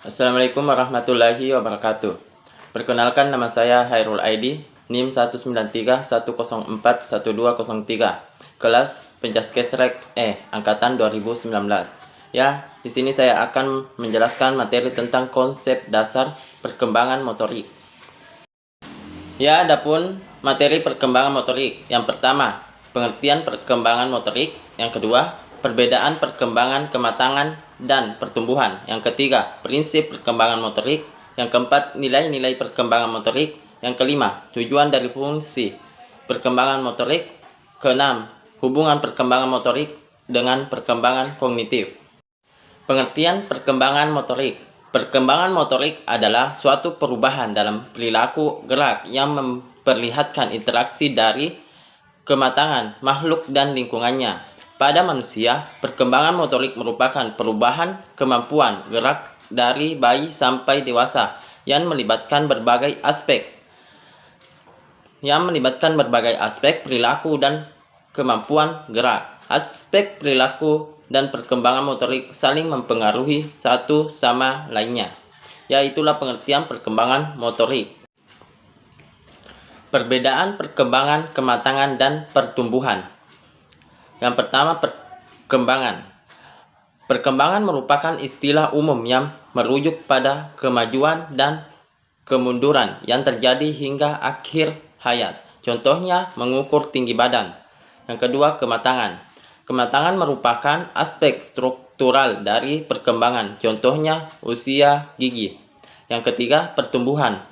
Assalamualaikum warahmatullahi wabarakatuh. Perkenalkan, nama saya Hairul Aidi, NIM 19310411203, kelas Pencaskesrek angkatan 2019. Ya, di sini saya akan menjelaskan materi tentang konsep dasar perkembangan motorik. Ya, adapun materi perkembangan motorik. Yang pertama, pengertian perkembangan motorik. Yang kedua, perbedaan perkembangan kematangan dan pertumbuhan. Yang ketiga, prinsip perkembangan motorik. Yang keempat, nilai-nilai perkembangan motorik. Yang kelima, tujuan dari fungsi perkembangan motorik. Keenam, hubungan perkembangan motorik dengan perkembangan kognitif. Pengertian perkembangan motorik. Perkembangan motorik adalah suatu perubahan dalam perilaku gerak yang memperlihatkan interaksi dari kematangan makhluk dan lingkungannya. Pada manusia, perkembangan motorik merupakan perubahan kemampuan gerak dari bayi sampai dewasa yang melibatkan berbagai aspek perilaku dan kemampuan gerak. Aspek perilaku dan perkembangan motorik saling mempengaruhi satu sama lainnya. Yaitulah pengertian perkembangan motorik. Perbedaan perkembangan kematangan dan pertumbuhan. Yang pertama, perkembangan. Perkembangan merupakan istilah umum yang merujuk pada kemajuan dan kemunduran yang terjadi hingga akhir hayat. Contohnya, mengukur tinggi badan. Yang kedua, kematangan. Kematangan merupakan aspek struktural dari perkembangan. Contohnya, usia gigi. Yang ketiga, pertumbuhan.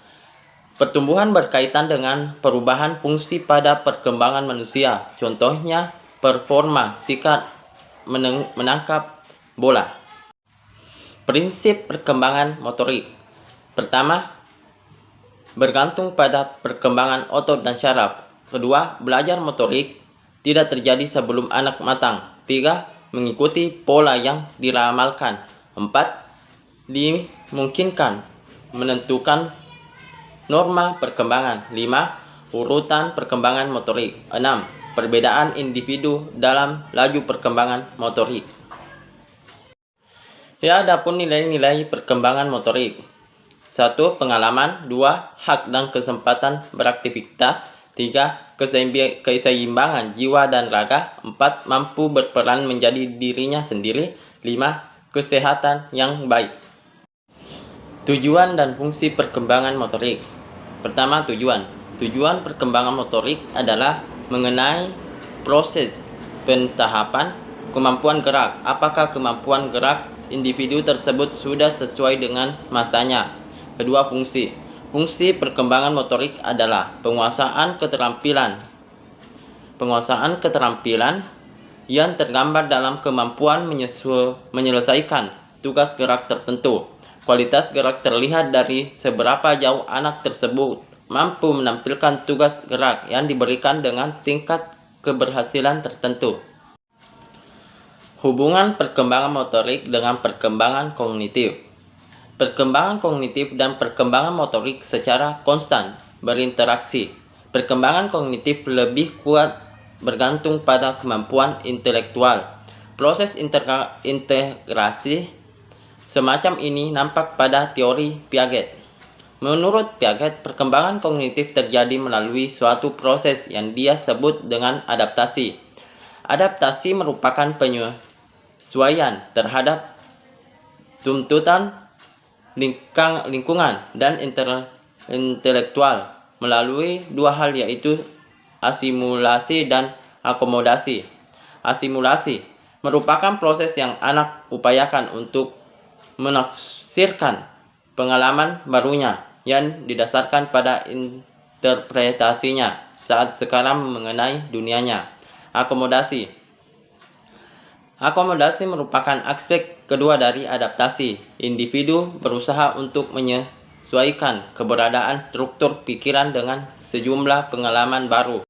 Pertumbuhan berkaitan dengan perubahan fungsi pada perkembangan manusia. Contohnya, performa, sikat, menangkap bola. Prinsip perkembangan motorik. Pertama, bergantung pada perkembangan otot dan syaraf. Kedua, belajar motorik tidak terjadi sebelum anak matang. 3. Mengikuti pola yang diramalkan. 4. Dimungkinkan menentukan norma perkembangan. 5. Urutan perkembangan motorik. 6. Perbedaan individu dalam laju perkembangan motorik. Ya, adapun nilai-nilai perkembangan motorik. 1. Pengalaman. 2. Hak dan kesempatan beraktivitas. 3. Keseimbangan jiwa dan raga. 4. Mampu berperan menjadi dirinya sendiri. 5. Kesehatan yang baik. Tujuan dan fungsi perkembangan motorik. Pertama, tujuan. Tujuan perkembangan motorik adalah mengenai proses pentahapan kemampuan gerak. Apakah kemampuan gerak individu tersebut sudah sesuai dengan masanya? Kedua, fungsi. Fungsi perkembangan motorik adalah penguasaan keterampilan yang tergambar dalam kemampuan menyelesaikan tugas gerak tertentu. Kualitas gerak terlihat dari seberapa jauh anak tersebut mampu menampilkan tugas gerak yang diberikan dengan tingkat keberhasilan tertentu. Hubungan perkembangan motorik dengan perkembangan kognitif. Perkembangan kognitif dan perkembangan motorik secara konstan berinteraksi. Perkembangan kognitif lebih kuat bergantung pada kemampuan intelektual. Proses integrasi semacam ini nampak pada teori Piaget. Menurut Piaget, perkembangan kognitif terjadi melalui suatu proses yang dia sebut dengan adaptasi. Adaptasi merupakan penyesuaian terhadap tuntutan lingkungan dan intelektual melalui dua hal, yaitu asimilasi dan akomodasi. Asimilasi merupakan proses yang anak upayakan untuk menafsirkan pengalaman barunya yang didasarkan pada interpretasinya saat sekarang mengenai dunianya. Akomodasi merupakan aspek kedua dari adaptasi. Individu berusaha untuk menyesuaikan keberadaan struktur pikiran dengan sejumlah pengalaman baru.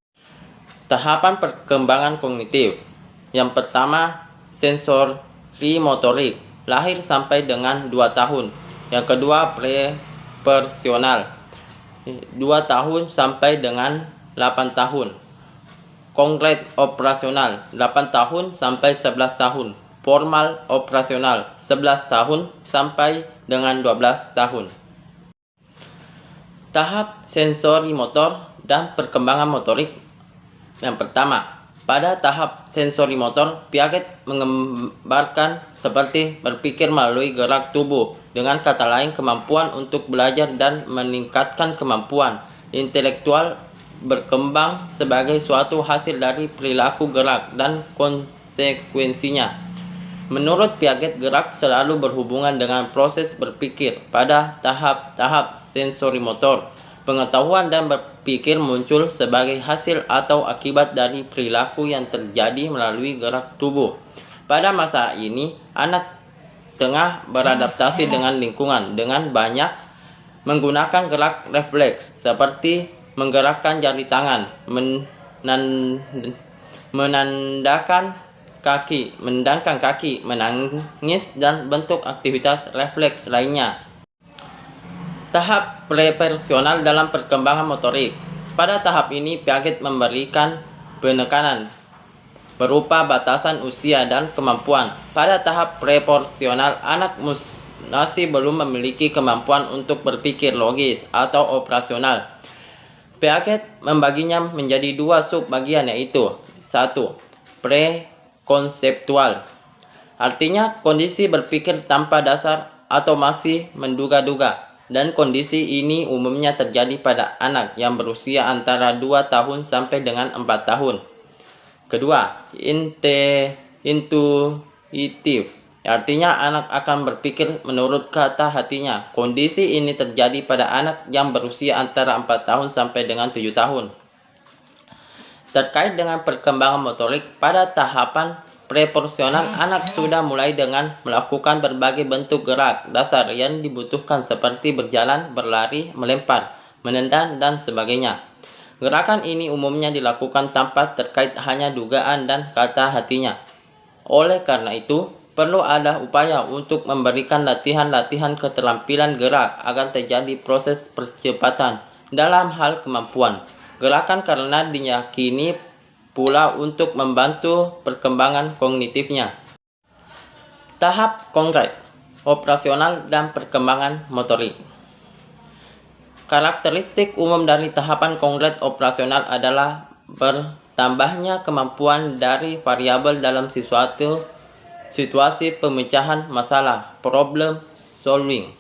Tahapan perkembangan kognitif. Yang pertama, sensorimotorik, lahir sampai dengan 2 tahun. Yang kedua, prepersonal, 2 tahun sampai dengan 8 tahun. Konkret operasional, 8 tahun sampai 11 tahun. Formal operasional, 11 tahun sampai dengan 12 tahun. Tahap sensori motor dan perkembangan motorik. Yang pertama, pada tahap sensori motor, Piaget menggambarkan seperti berpikir melalui gerak tubuh, dengan kata lain kemampuan untuk belajar dan meningkatkan kemampuan intelektual berkembang sebagai suatu hasil dari perilaku gerak dan konsekuensinya. Menurut Piaget, gerak selalu berhubungan dengan proses berpikir. Pada tahap-tahap sensori motor, pengetahuan dan berpikir muncul sebagai hasil atau akibat dari perilaku yang terjadi melalui gerak tubuh. Pada masa ini, anak tengah beradaptasi dengan lingkungan dengan banyak menggunakan gerak refleks seperti menggerakkan jari tangan, menandangkan kaki, menangis, dan bentuk aktivitas refleks lainnya. Tahap pre-personal dalam perkembangan motorik. Pada tahap ini, Piaget memberikan penekanan berupa batasan usia dan kemampuan. Pada tahap pre-personal, anak masih belum memiliki kemampuan untuk berpikir logis atau operasional. Piaget membaginya menjadi dua sub-bagian, yaitu 1. Pre-konseptual, artinya kondisi berpikir tanpa dasar atau masih menduga-duga, dan kondisi ini umumnya terjadi pada anak yang berusia antara 2 tahun sampai dengan 4 tahun. Kedua, intuitif, artinya anak akan berpikir menurut kata hatinya. Kondisi ini terjadi pada anak yang berusia antara 4 tahun sampai dengan 7 tahun. Terkait dengan perkembangan motorik, pada tahapan preporsional, anak sudah mulai dengan melakukan berbagai bentuk gerak dasar yang dibutuhkan seperti berjalan, berlari, melempar, menendang, dan sebagainya. Gerakan ini umumnya dilakukan tanpa terkait hanya dugaan dan kata hatinya. Oleh karena itu, perlu ada upaya untuk memberikan latihan-latihan keterampilan gerak agar terjadi proses percepatan dalam hal kemampuan gerakan karena diyakini pula untuk membantu perkembangan kognitifnya. Tahap konkret, operasional, dan perkembangan motorik. Karakteristik umum dari tahapan konkret operasional adalah bertambahnya kemampuan dari variabel dalam situasi pemecahan masalah, problem solving.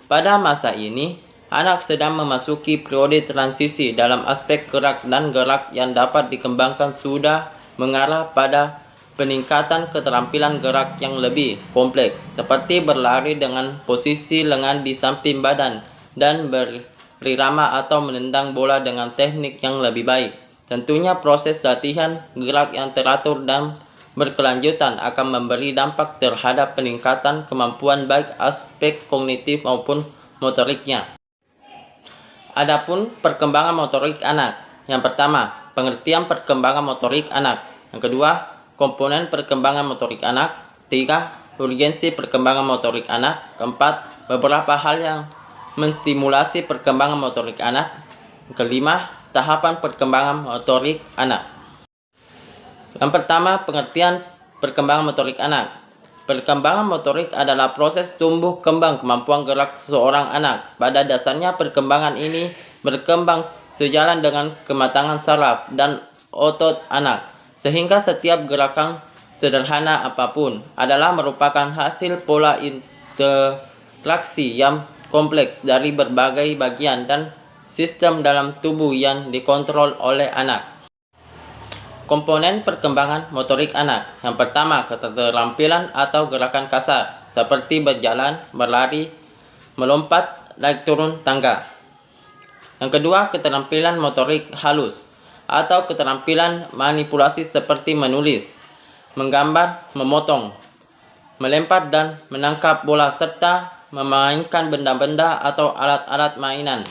Pada masa ini, anak sedang memasuki periode transisi dalam aspek gerak, dan gerak yang dapat dikembangkan sudah mengarah pada peningkatan keterampilan gerak yang lebih kompleks, seperti berlari dengan posisi lengan di samping badan dan berirama atau menendang bola dengan teknik yang lebih baik. Tentunya proses latihan gerak yang teratur dan berkelanjutan akan memberi dampak terhadap peningkatan kemampuan baik aspek kognitif maupun motoriknya. Adapun perkembangan motorik anak. Yang pertama, pengertian perkembangan motorik anak. Yang kedua, komponen perkembangan motorik anak. 3. Urgensi perkembangan motorik anak. Keempat, beberapa hal yang menstimulasi perkembangan motorik anak. Kelima, tahapan perkembangan motorik anak. Yang pertama, pengertian perkembangan motorik anak. Perkembangan motorik adalah proses tumbuh kembang kemampuan gerak seseorang anak. Pada dasarnya, perkembangan ini berkembang sejalan dengan kematangan saraf dan otot anak, sehingga setiap gerakan sederhana apapun adalah merupakan hasil pola interaksi yang kompleks dari berbagai bagian dan sistem dalam tubuh yang dikontrol oleh anak. Komponen perkembangan motorik anak. Yang pertama, keterampilan atau gerakan kasar, seperti berjalan, berlari, melompat, naik turun tangga. Yang kedua, keterampilan motorik halus, atau keterampilan manipulasi seperti menulis, menggambar, memotong, melempar dan menangkap bola, serta memainkan benda-benda atau alat-alat mainan.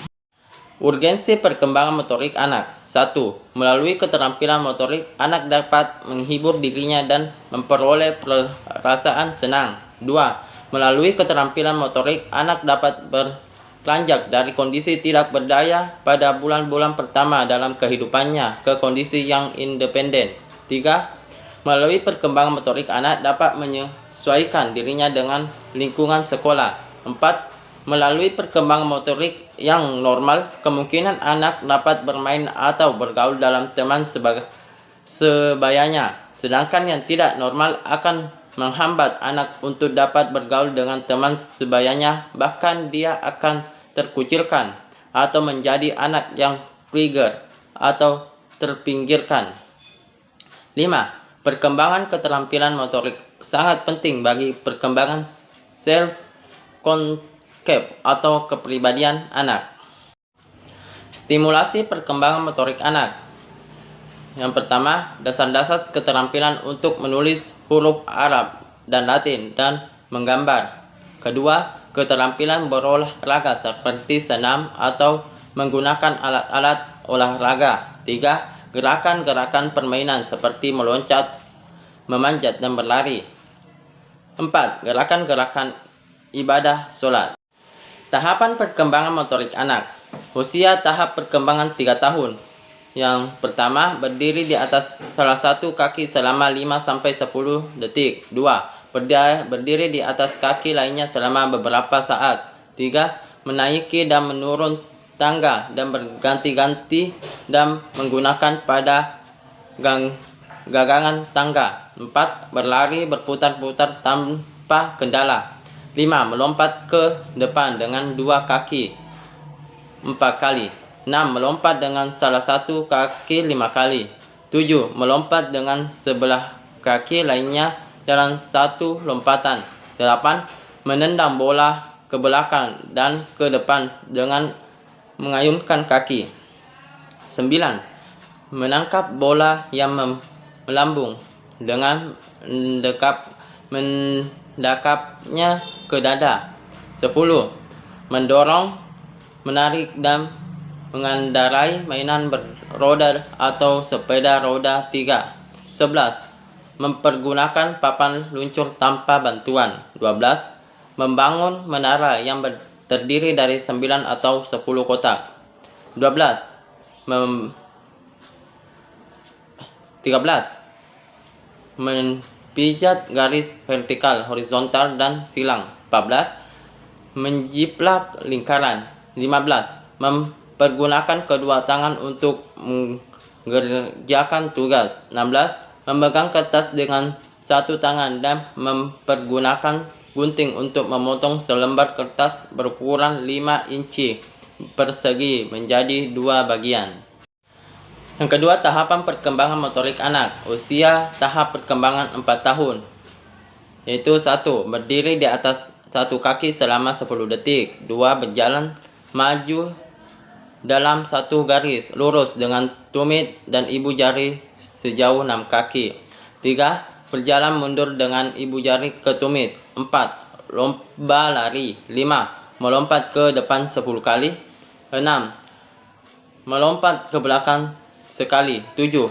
Urgensi perkembangan motorik anak. 1. Melalui keterampilan motorik, anak dapat menghibur dirinya dan memperoleh perasaan senang. 2. Melalui keterampilan motorik, anak dapat beranjak dari kondisi tidak berdaya pada bulan-bulan pertama dalam kehidupannya ke kondisi yang independen. 3. Melalui perkembangan motorik, anak dapat menyesuaikan dirinya dengan lingkungan sekolah, 4. Melalui perkembangan motorik yang normal, kemungkinan anak dapat bermain atau bergaul dalam teman sebayanya. Sedangkan yang tidak normal akan menghambat anak untuk dapat bergaul dengan teman sebayanya, bahkan dia akan terkucilkan atau menjadi anak yang trigger atau terpinggirkan. 5. Perkembangan keterampilan motorik sangat penting bagi perkembangan self-concept atau kepribadian anak. Stimulasi perkembangan motorik anak. Yang pertama, dasar-dasar keterampilan untuk menulis huruf Arab dan Latin dan menggambar. Kedua, keterampilan berolahraga seperti senam atau menggunakan alat-alat olahraga. 3. Gerakan-gerakan permainan seperti meloncat, memanjat, dan berlari. 4. Gerakan-gerakan ibadah sholat. Tahapan perkembangan motorik anak. Usia tahap perkembangan 3 tahun. Yang pertama, berdiri di atas salah satu kaki selama 5-10 detik. 2. Berdiri di atas kaki lainnya selama beberapa saat. 3. Menaiki dan menurun tangga dan berganti-ganti dan menggunakan pada gagangan tangga. 4. Berlari berputar-putar tanpa kendala. 5. Melompat ke depan dengan 2 kaki 4 kali. 6. Melompat dengan salah satu kaki 5 kali. 7. Melompat dengan sebelah kaki lainnya dalam satu lompatan. 8. Menendang bola ke belakang dan ke depan dengan mengayunkan kaki. 9. Menangkap bola yang melambung dengan mendekapnya ke dada. 10. Mendorong, menarik dan mengendarai mainan beroda atau sepeda roda 3. 11. Mempergunakan papan luncur tanpa bantuan. 12. Membangun menara yang terdiri dari 9 atau 10 kotak. 13. Menpijat garis vertikal, horizontal, dan silang. 14. Menjiplak lingkaran. 15. Mempergunakan kedua tangan untuk mengerjakan tugas. 16. Memegang kertas dengan satu tangan dan mempergunakan gunting untuk memotong selembar kertas berukuran 5 inci persegi menjadi 2 bagian. Yang kedua, tahapan perkembangan motorik anak. Usia tahap perkembangan 4 tahun. Yaitu 1. Berdiri di atas satu kaki selama 10 detik. 2. Berjalan maju dalam satu garis lurus dengan tumit dan ibu jari sejauh 6 kaki. 3. Berjalan mundur dengan ibu jari ke tumit. 4. Lomba lari. 5. Melompat ke depan 10 kali. 6. Melompat ke belakang sekali. 7.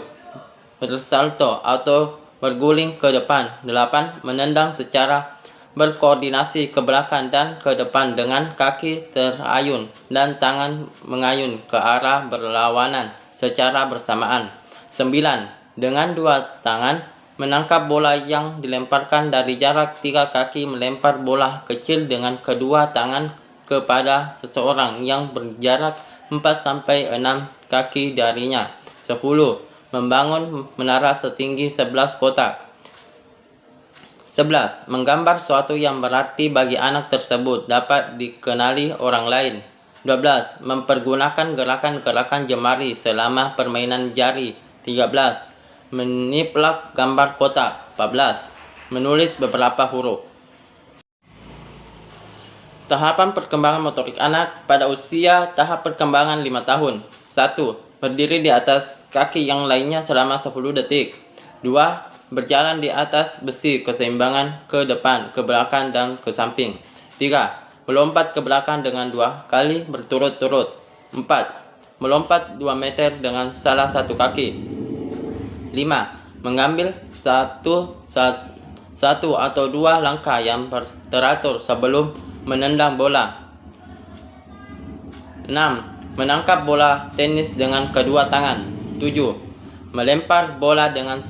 Bersalto atau berguling ke depan. 8. Menendang secara berkoordinasi ke belakang dan ke depan dengan kaki terayun dan tangan mengayun ke arah berlawanan secara bersamaan. 9. Dengan 2 tangan menangkap bola yang dilemparkan dari jarak 3 kaki, melempar bola kecil dengan kedua tangan kepada seseorang yang berjarak 4-6 kaki darinya. 10. Membangun menara setinggi 11 kotak. 11. Menggambar sesuatu yang berarti bagi anak tersebut dapat dikenali orang lain. 12. Mempergunakan gerakan-gerakan jemari selama permainan jari. 13. Meniplak gambar kotak. 14. Menulis beberapa huruf. Tahapan perkembangan motorik anak pada usia tahap perkembangan 5 tahun. 1. Berdiri di atas kaki yang lainnya selama 10 detik. 2. Berjalan di atas besi keseimbangan ke depan, ke belakang, dan ke samping. 3. Melompat ke belakang dengan 2 kali berturut-turut. 4. Melompat 2 meter dengan salah satu kaki. 5. Mengambil satu atau 2 langkah yang teratur sebelum menendang bola. 6. Menangkap bola tenis dengan kedua tangan. 7. Melempar bola dengan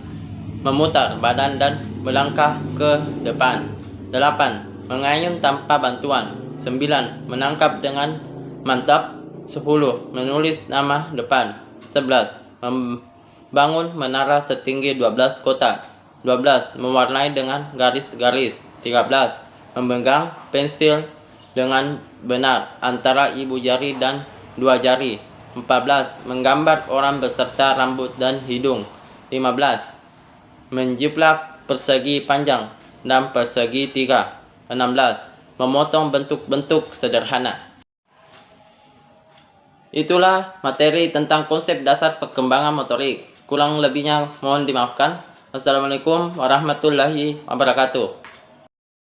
memutar badan dan melangkah ke depan. 8. Mengayun tanpa bantuan. 9. Menangkap dengan mantap. 10. Menulis nama depan. 11. Membangun menara setinggi 12 kotak. 12. Mewarnai dengan garis-garis. 13. Memegang pensil dengan benar antara ibu jari dan dua jari. 14. Menggambar orang beserta rambut dan hidung. 15. Menjiplak persegi panjang dan persegi tiga. 16. Memotong bentuk-bentuk sederhana. Itulah materi tentang konsep dasar perkembangan motorik. Kurang lebihnya mohon dimaafkan. Assalamualaikum warahmatullahi wabarakatuh.